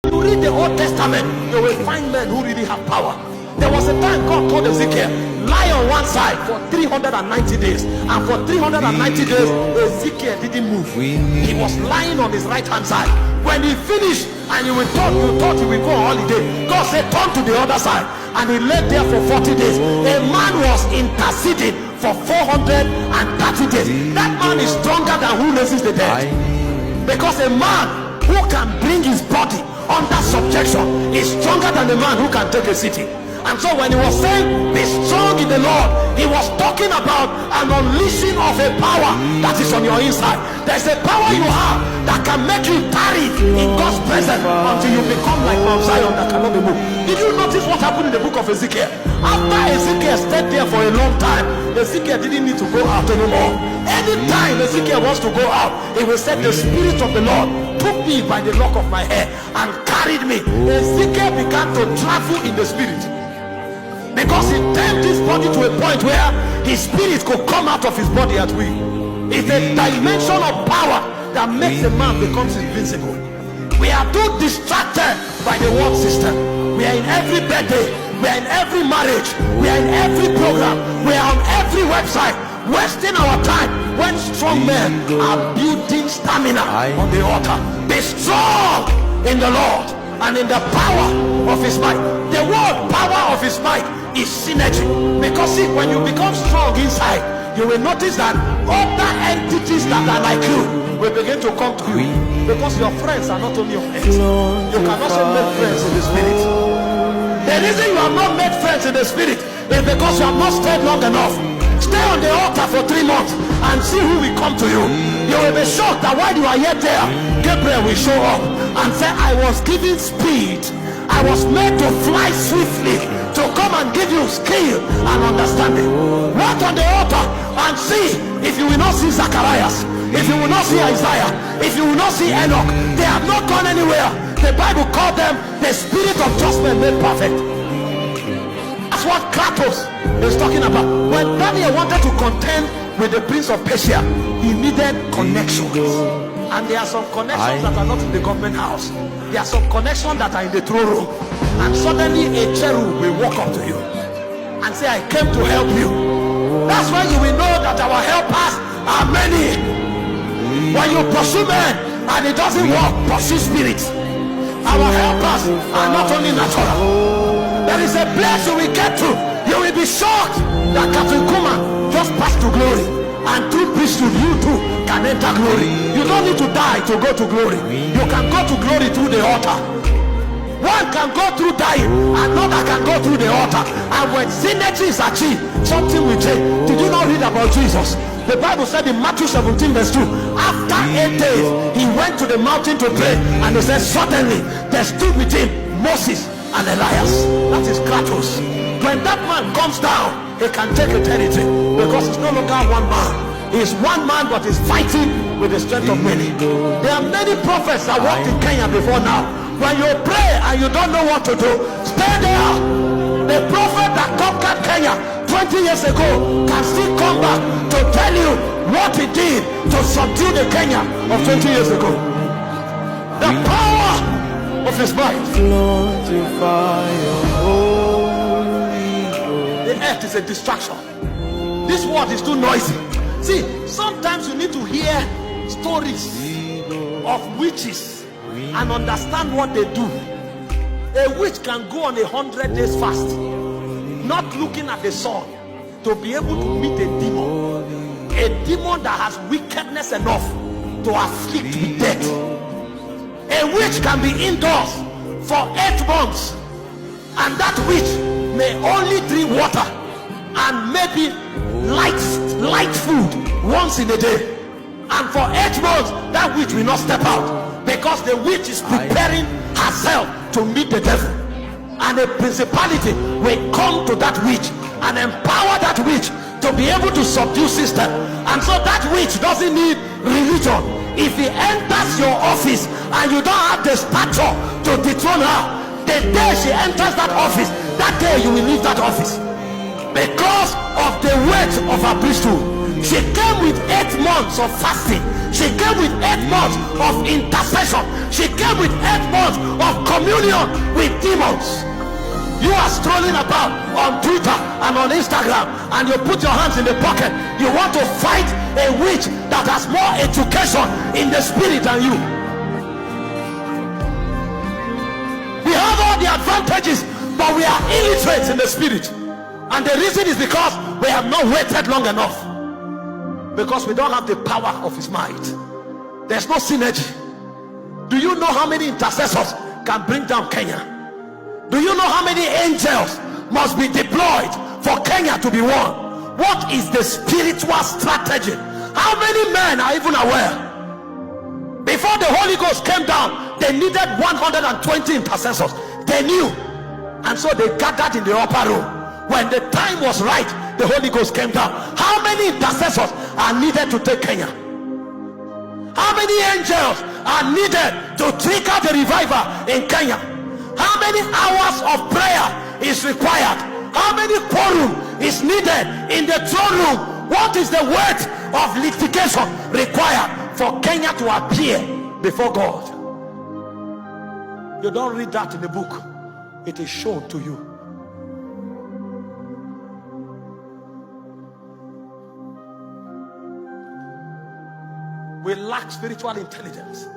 You read the Old Testament, you will find men who really have power. There was a time God told Ezekiel, lie on one side for 390 days. And for 390 days, Ezekiel didn't move. He was lying on his right hand side. When he finished, and you thought he will go on holiday, God said, turn to the other side. And he lay there for 40 days. A man was interceding for 430 days. That man is stronger than who raises the dead. Because a man who can bring his body under subjection is stronger than the man who can take a city. And so when he was saying be strong in the Lord, he was talking about an unleashing of a power that is on your inside. There's a power you have that can make you tarry in God's presence until you become like Mount Zion that cannot be moved. Did you notice what happened in the book of Ezekiel? After Ezekiel stayed there for a long time, Ezekiel didn't need to go out anymore. Anytime Ezekiel wants to go out, he will say, the Spirit of the Lord took me by the lock of my hair and carried me. Ezekiel began to travel in the Spirit, because he tamed his body to a point where his spirit could come out of his body at will. It's a dimension of power that makes a man becomes invincible. We are too distracted by the world system. We are in every birthday, we are in every marriage, we are in every program, we are on every website, wasting our time when strong men are building stamina on the altar. Be strong in the Lord and in the power of his might. The word power of his might is synergy. Because see, when you become strong inside, you will notice that other entities that are like you will begin to come to you. Because your friends are not only your friends, you can also make friends in the spirit. The reason you have not made friends in the spirit is because you have not stayed long enough. Stay on the altar for 3 months and see who will come to you. You will be shocked that while you are yet there, Gabriel will show up and say, I was given speed, I was made to fly swiftly, to come and give you skill and understanding. Walk on the altar and see if you will not see Zacharias, if you will not see Isaiah, if you will not see Enoch. They have not gone anywhere. The Bible called them the spirit of judgment made perfect. That's what Kratos is talking about. When Daniel wanted to contend with the prince of Persia, he needed connections. And there are some connections that are not in the government house. There are some connections that are in the throne room. And suddenly a cherub will walk up to you and say, I came to help you. That's why you will know that our helpers are many. When you pursue men and it doesn't work, pursue spirits. Our helpers are not only natural. There is a place you will get to. You will be shocked that Captain Kuma just passed to glory. And through priesthood, you too can enter glory. You don't need to die to go to glory. You can go to glory through the altar. One can go through dying, another can go through the altar. And when synergy is achieved, something will change. Did you not read about Jesus? The Bible said in Matthew 17 verse 2, after 8 days, he went to the mountain to pray. And he said, suddenly there stood with him Moses and Elias. That is Kratos. When that man comes down, he can take a territory, because it's no longer one man. He's one man, but he's fighting with the strength of many. There are many prophets that walked in Kenya before now. When you pray and you don't know what to do, stay there. The prophet that conquered Kenya 20 years ago can still come back to tell you what he did to subdue the Kenya of 20 years ago. The power of his might. The earth is a distraction. This world is too noisy. See, sometimes you need to hear stories of witches and understand what they do. A witch can go on 100 days fast, not looking at the sun, to be able to meet a demon that has wickedness enough to afflict with death. A witch can be indoors for 8 months, and that witch may only drink water and maybe light food once in a day. And for 8 months, that witch will not step out, because the witch is preparing herself to meet the devil. And a principality will come to that witch and empower that witch to be able to subdue system. And so that witch doesn't need religion. If he enters your office and you don't have the stature to dethrone her, the day she enters that office, that day you will leave that office, because of the weight of her priesthood. She came with 8 months of fasting. She came with 8 months of intercession. She came with 8 months of commitment union with demons. You are strolling about on Twitter and on Instagram, and you put your hands in the pocket. You want to fight a witch that has more education in the spirit than you. We have all the advantages, but we are illiterate in the spirit. And the reason is because we have not waited long enough. Because we don't have the power of his might. There's no synergy. Do you know how many intercessors can bring down Kenya? Do you know how many angels must be deployed for Kenya to be won? What is the spiritual strategy? How many men are even aware? Before the Holy Ghost came down, they needed 120 intercessors. They knew, and so they gathered in the upper room. When the time was right, the Holy Ghost came down. How many intercessors are needed to take Kenya? How many angels are needed to trigger the revival in Kenya? How many hours of prayer is required? How many quorum is needed in the throne room? What is the weight of litigation required for Kenya to appear before God? You don't read that in the book. It is shown to you. We lack spiritual intelligence.